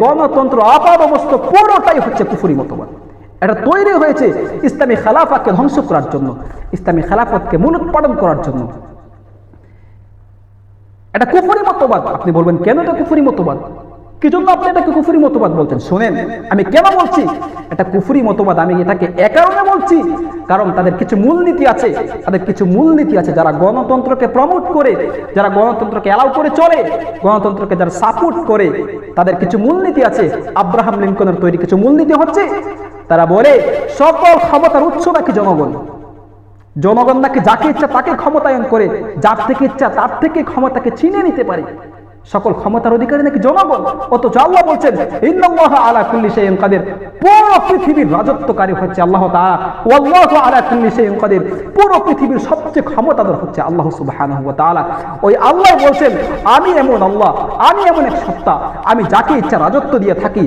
গণতন্ত্র আপাদমস্ত পুরোটাই হচ্ছে কুফরি মতবাদ। এটা তৈরি হয়েছে ইসলামী খেলাফতকে ধ্বংস করার জন্য, ইসলামী খেলাফতকে মূলোৎপাটন করার জন্য। এটা কুফরি মতবাদ। আপনি বলবেন কেন এটা কুফরি মতবাদ, কি জন্য আপনি এটাকে কুফরি মতবাদ বলছেন? শুনেন আমি কেন বলছি এটা কুফরি মতবাদ। আমি এটাকে এ কারণে বলছি কারণ তাদের কিছু মূলনীতি আছে, তাদের কিছু মূলনীতি আছে। যারা গণতন্ত্রকে প্রমোট করে, যারা গণতন্ত্রকে অ্যালাউ করে চলে, গণতন্ত্রকে যারা সাপোর্ট করে, তাদের কিছু মূলনীতি আছে। আব্রাহাম লিঙ্কনের তৈরি কিছু মূলনীতি হচ্ছে, তারা বলে সকল ক্ষমতার উৎস নাকি জনগণ, জনগণ নাকি যাকে ইচ্ছা তাকে ক্ষমতায়ন করে, যার থেকে ইচ্ছা তার থেকে ক্ষমতাকে ছিনিয়ে নিতে পারে, সকল ক্ষমতার অধিকারী নাকি জনগণ। অথচ আল্লাহ বলছেন ইন্নাল্লাহা আলা কুল্লি শাইইন কাদির, পুরো পৃথিবীর রাজত্বকারী হচ্ছে আল্লাহ তাআলা। ওয়াল্লাহু আলা কুল্লি শাইইন কাদির, পুরো পৃথিবীর সবচেয়ে ক্ষমতাধর হচ্ছে আল্লাহ সুবহানাহু ওয়া তাআলা। ওই আল্লাহ বলছেন আমি এমন আল্লাহ, আমি এমন এক সত্তা, আমি যাকে ইচ্ছা রাজত্ব দিয়ে থাকি।